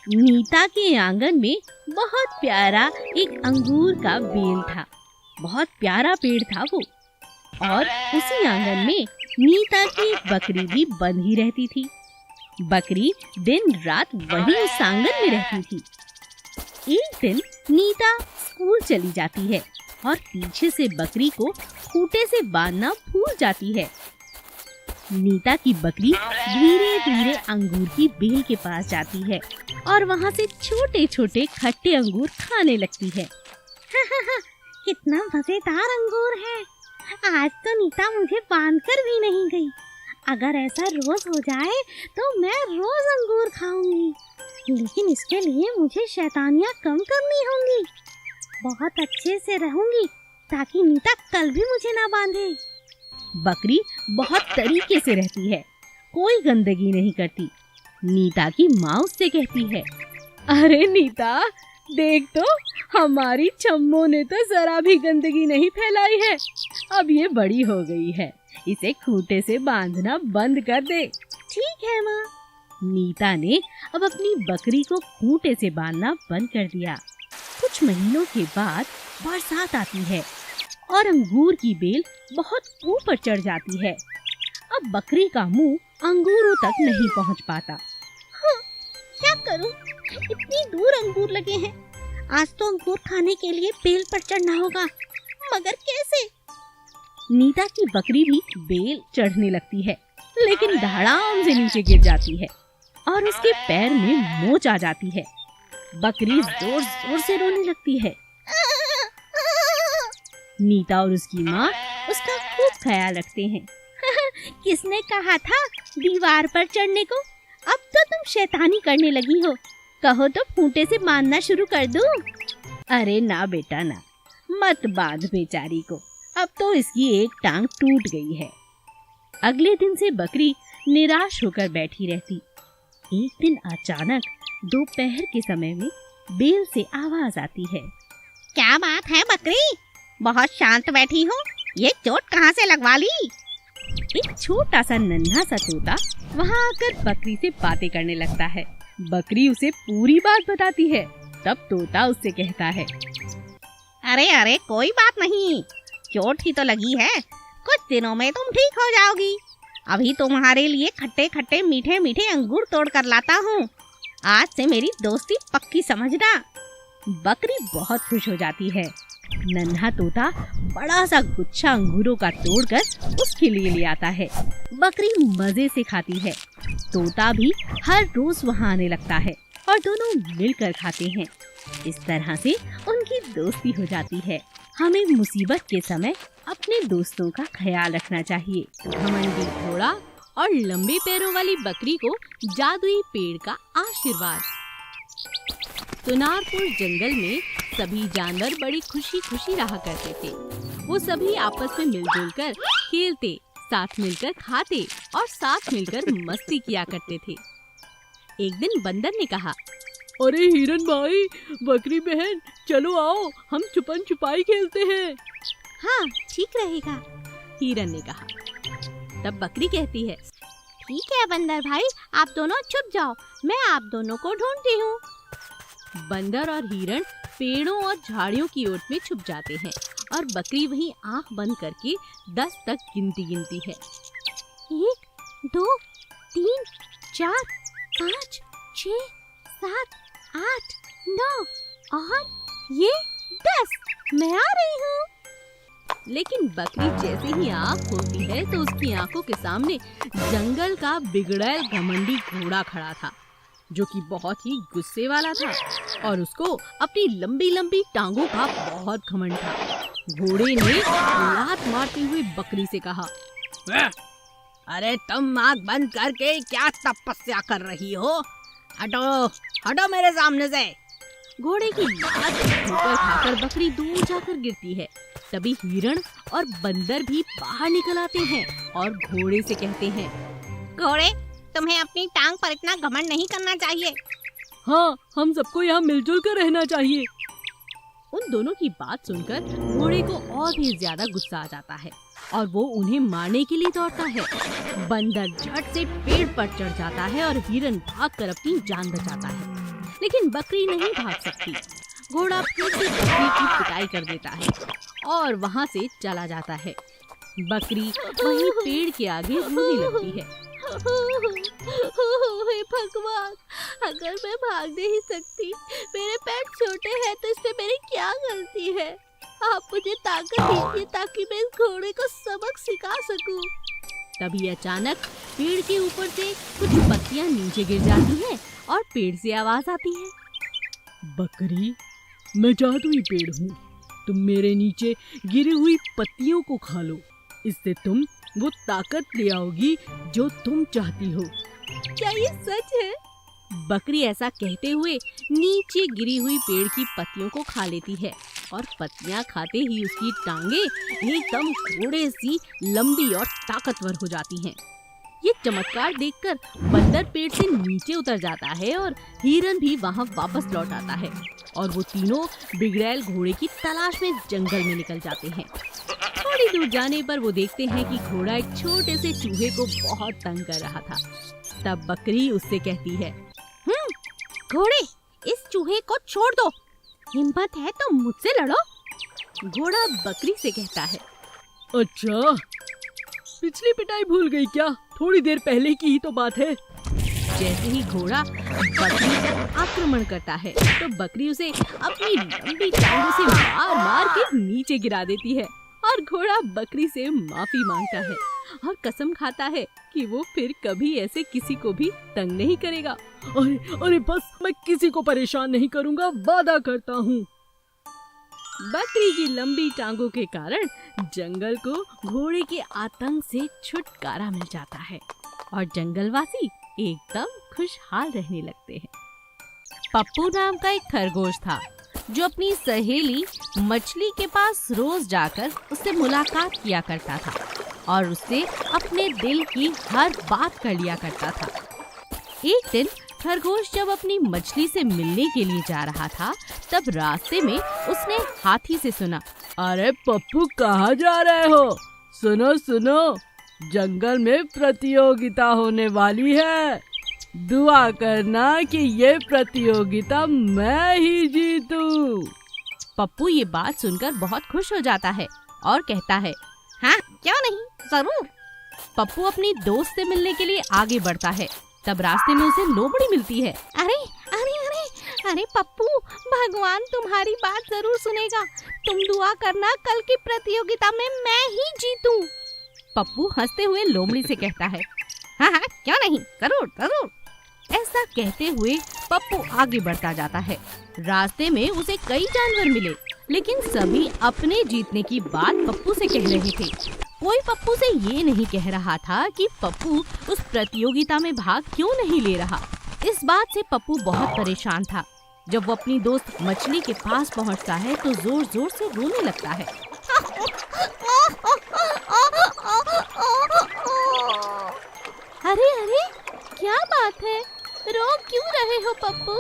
नीता के आंगन में बहुत प्यारा एक अंगूर का बेल था। बहुत प्यारा पेड़ था वो। और उसी आंगन में नीता की बकरी भी बंधी रहती थी। बकरी दिन रात वहीं उस आंगन में रहती थी। एक दिन नीता स्कूल चली जाती है और पीछे से बकरी को खूंटे से बांधना भूल जाती है। नीता की बकरी धीरे धीरे अंगूर की बेल के पास जाती है और वहाँ से छोटे छोटे खट्टे अंगूर खाने लगती है। कितना मजेदार अंगूर है। आज तो नीता मुझे बांधकर भी नहीं गई। अगर ऐसा रोज हो जाए तो मैं रोज अंगूर खाऊंगी। लेकिन इसके लिए मुझे शैतानियाँ कम करनी होंगी। बहुत अच्छे से रहूंगी ताकि नीता कल भी मुझे ना बांधे। बकरी बहुत तरीके से रहती है, कोई गंदगी नहीं करती। नीता की माँ उससे कहती है, अरे नीता, देख तो हमारी छम्मो ने तो जरा भी गंदगी नहीं फैलाई है। अब ये बड़ी हो गई है, इसे खूंटे से बांधना बंद कर दे। ठीक है माँ। नीता ने अब अपनी बकरी को खूंटे से बांधना बंद कर दिया। कुछ महीनों के बाद बरसात आती है और अंगूर की बेल बहुत ऊपर चढ़ जाती है। अब बकरी का मुंह अंगूरों तक नहीं पहुंच पाता। हाँ, क्या करूं? इतनी दूर अंगूर लगे हैं। आज तो अंगूर खाने के लिए बेल पर चढ़ना होगा, मगर कैसे? नीता की बकरी भी बेल चढ़ने लगती है, लेकिन धड़ाम से नीचे गिर जाती है और उसके पैर में मोच आ जाती है। बकरी जोर जोर से रोने लगती है। नीता और उसकी माँ उसका खूब ख्याल रखते हैं। किसने कहा था दीवार पर चढ़ने को? अब तो तुम शैतानी करने लगी हो। कहो तो खूंटे से बांधना शुरू कर दूं? अरे ना बेटा ना, मत बांध बेचारी को। अब तो इसकी एक टांग टूट गई है। अगले दिन से बकरी निराश होकर बैठी रहती। एक दिन अचानक दोपहर के समय में बेल से आवाज आती है। क्या बात है बकरी, बहुत शांत बैठी हो? ये चोट कहाँ से लगवा ली? एक छोटा सा नन्हा सा तोता वहाँ आकर बकरी से बातें करने लगता है। बकरी उसे पूरी बात बताती है। तब तोता उससे कहता है, अरे अरे कोई बात नहीं, चोट ही तो लगी है, कुछ दिनों में तुम ठीक हो जाओगी। अभी तुम्हारे लिए खट्टे खट्टे मीठे मीठे अंगूर तोड़ कर लाता हूँ। आज से मेरी दोस्ती पक्की समझना। बकरी बहुत खुश हो जाती है। नन्हा तोता बड़ा सा गुच्छा अंगूरों का तोड़कर उसके लिए ले आता है। बकरी मजे से खाती है। तोता भी हर रोज वहाँ आने लगता है और दोनों मिलकर खाते हैं। इस तरह से उनकी दोस्ती हो जाती है। हमें मुसीबत के समय अपने दोस्तों का ख्याल रखना चाहिए। घमंडी घोड़ा और लंबे पैरों वाली बकरी को जादुई पेड़ का आशीर्वाद। सुनारपुर जंगल में सभी जानवर बड़ी खुशी खुशी रहा करते थे। वो सभी आपस में मिलजुल कर खेलते, साथ मिलकर खाते और साथ मिलकर मस्ती किया करते थे। एक दिन बंदर ने कहा, अरे हिरन भाई, बकरी बहन, चलो आओ हम छुपन छुपाई खेलते हैं। हाँ ठीक रहेगा, हिरन ने कहा। तब बकरी कहती है, ठीक है बंदर भाई, आप दोनों छुप जाओ, मैं आप दोनों को ढूंढती हूँ। बंदर और हिरण पेड़ों और झाड़ियों की ओट में छुप जाते हैं और बकरी वहीं आंख बंद करके 10 तक गिनती है। 1, 2, 3, 4, 5, 6, 7, 8, 9 और ये 10। मैं आ रही हूँ। लेकिन बकरी जैसे ही आँख खोलती है तो उसकी आंखों के सामने जंगल का बिगड़ैल घमंडी घोड़ा खड़ा था, जो कि बहुत ही गुस्से वाला था और उसको अपनी लंबी लंबी टांगों का बहुत घमंड था। घोड़े ने लात मारते हुए बकरी से कहा, अरे तुम आँख बंद करके क्या तपस्या कर रही हो? हटो हटो मेरे सामने से। घोड़े की लात ठोकर खाकर बकरी दूर जाकर गिरती है। तभी हिरण और बंदर भी बाहर निकल आते हैं और घोड़े से कहते हैं, घोड़े, तुम्हें अपनी टांग पर इतना घमंड नहीं करना चाहिए। हाँ, हम सबको यहाँ मिलजुल कर रहना चाहिए। उन दोनों की बात सुनकर घोड़े को और भी ज्यादा गुस्सा आ जाता है और वो उन्हें मारने के लिए दौड़ता है। बंदर झट से पेड़ पर चढ़ जाता है और हिरण भागकर अपनी जान बचाता है। लेकिन बकरी नहीं भाग सकती। घोड़ा फिर से बकरी की पिटाई कर देता है और वहाँ से चला जाता है। बकरी वहीं पेड़ के आगे रोने लगती है। हे भगवान, अगर मैं भाग नहीं सकती, मेरे पैर छोटे हैं, तो इसमें मेरी क्या गलती है? आप मुझे ताकत दीजिए ताकि मैं इस घोड़े को सबक सिखा सकूं। तभी अचानक पेड़ के ऊपर से कुछ पत्तियां नीचे गिर जाती हैं और पेड़ से आवाज आती है। बकरी, मैं जादुई पेड़ हूँ। तुम मेरे नीचे गिरी हुई पत्तियों को खा लो, इससे तुम वो ताकत ले आओगी जो तुम चाहती हो। क्या ये सच है? बकरी ऐसा कहते हुए नीचे गिरी हुई पेड़ की पत्तियों को खा लेती है और पत्तियां खाते ही उसकी टांगे एकदम घोड़े सी लंबी और ताकतवर हो जाती हैं। ये चमत्कार देखकर बंदर पेड़ से नीचे उतर जाता है और हिरन भी वहां वापस लौट आता है और वो तीनों बिगड़ैल घोड़े की तलाश में जंगल में निकल जाते हैं। थोड़ी दूर जाने पर वो देखते हैं कि घोड़ा एक छोटे से चूहे को बहुत तंग कर रहा था। तब बकरी उससे कहती है, घोड़े, इस चूहे को छोड़ दो। हिम्मत है तो मुझसे लड़ो। घोड़ा बकरी से कहता है, अच्छा, पिछली पिटाई भूल गई क्या? थोड़ी देर पहले की ही तो बात है। जैसे ही घोड़ा बकरी पर आक्रमण करता है तो बकरी उसे अपनी लंबी टांगों से मार मार के नीचे गिरा देती है और घोड़ा बकरी से माफी मांगता है और कसम खाता है कि वो फिर कभी ऐसे किसी को भी तंग नहीं करेगा। अरे अरे बस, मैं किसी को परेशान नहीं करूँगा, वादा करता हूँ। बकरी की लंबी टांगों के कारण जंगल को घोड़े के आतंक से छुटकारा मिल जाता है और जंगलवासी एकदम खुशहाल रहने लगते हैं। पप्पू नाम का एक खरगोश था जो अपनी सहेली मछली के पास रोज जाकर उससे मुलाकात किया करता था और उससे अपने दिल की हर बात कर लिया करता था। एक दिन खरगोश जब अपनी मछली से मिलने के लिए जा रहा था तब रास्ते में उसने हाथी से सुना, अरे पप्पू, कहाँ जा रहे हो? सुनो सुनो, जंगल में प्रतियोगिता होने वाली है। दुआ करना कि ये प्रतियोगिता मैं ही जीतूं। पप्पू ये बात सुनकर बहुत खुश हो जाता है और कहता है, हाँ क्यों नहीं, जरूर। पप्पू अपनी दोस्त से मिलने के लिए आगे बढ़ता है। तब रास्ते में उसे लोमड़ी मिलती है। अरे अरे अरे अरे पप्पू, भगवान तुम्हारी बात जरूर सुनेगा। तुम दुआ करना कल की प्रतियोगिता में मैं ही जीतूं। पप्पू हंसते हुए लोमड़ी से कहता है, हाँ हाँ क्यों नहीं, जरूर जरूर। ऐसा कहते हुए पप्पू आगे बढ़ता जाता है। रास्ते में उसे कई जानवर मिले, लेकिन सभी अपने जीतने की बात पप्पू से कह रहे थे। कोई पप्पू से ये नहीं कह रहा था कि पप्पू उस प्रतियोगिता में भाग क्यों नहीं ले रहा। इस बात से पप्पू बहुत परेशान था। जब वो अपनी दोस्त मछली के पास पहुंचता है तो जोर जोर से रोने लगता है। अरे अरे, क्या बात है? रो क्यों रहे हो पप्पू?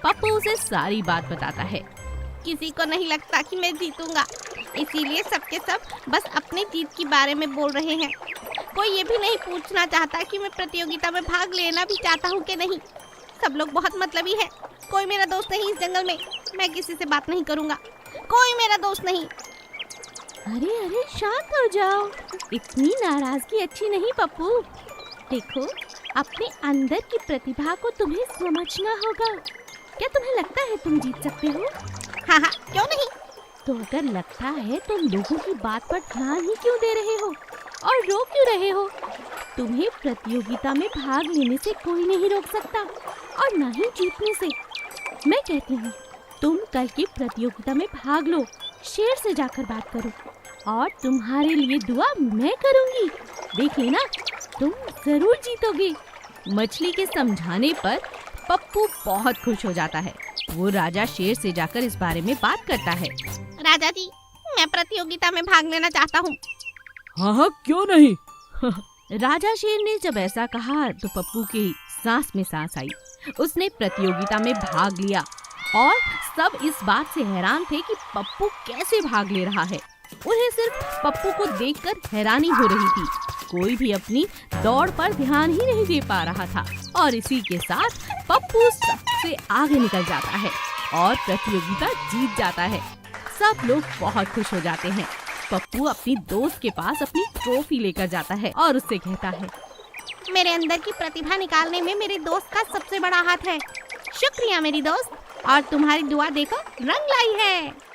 पप्पू उसे सारी बात बताता है। किसी को नहीं लगता कि मैं जीतूंगा, इसीलिए सबके सब बस अपने जीत के बारे में बोल रहे हैं। कोई ये भी नहीं पूछना चाहता कि मैं प्रतियोगिता में भाग लेना भी चाहता हूँ कि नहीं। सब लोग बहुत मतलबी है। कोई मेरा दोस्त नहीं इस जंगल में। मैं किसी से बात नहीं करूँगा, कोई मेरा दोस्त नहीं। अरे अरे, शांत हो जाओ, इतनी नाराजगी अच्छी नहीं पप्पू। देखो, अपने अंदर की प्रतिभा को तुम्हें समझना होगा। क्या तुम्हें लगता है तुम जीत सकते हो? हाँ हाँ, क्यों नहीं। तो अगर लगता है तुम लोगों की बात पर ध्यान ही क्यों दे रहे हो और रो क्यों रहे हो? तुम्हें प्रतियोगिता में भाग लेने से कोई नहीं रोक सकता और न ही जीतने से। मैं कहती हूँ तुम कल की प्रतियोगिता में भाग लो, शेर से जाकर बात करो और तुम्हारे लिए दुआ मैं करूँगी। देख लेना, तुम जरूर जीतोगे। मछली के समझाने पर पप्पू बहुत खुश हो जाता है। वो राजा शेर से जाकर इस बारे में बात करता है। राजा जी, मैं प्रतियोगिता में भाग लेना चाहता हूँ। हाँ हाँ, क्यों नहीं। राजा शेर ने जब ऐसा कहा तो पप्पू की सांस में सांस आई। उसने प्रतियोगिता में भाग लिया और सब इस बात से हैरान थे कि पप्पू कैसे भाग ले रहा है। उन्हें सिर्फ पप्पू को देखकर हैरानी हो रही थी। कोई भी अपनी दौड़ पर ध्यान ही नहीं दे पा रहा था और इसी के साथ पप्पू सबसे आगे निकल जाता है और प्रतियोगिता जीत जाता है। सब लोग बहुत खुश हो जाते हैं। पप्पू अपनी दोस्त के पास अपनी ट्रॉफी लेकर जाता है और उससे कहता है, मेरे अंदर की प्रतिभा निकालने में मेरे दोस्त का सबसे बड़ा हाथ है। शुक्रिया मेरी दोस्त, और तुम्हारी दुआ देखो रंग लाई है।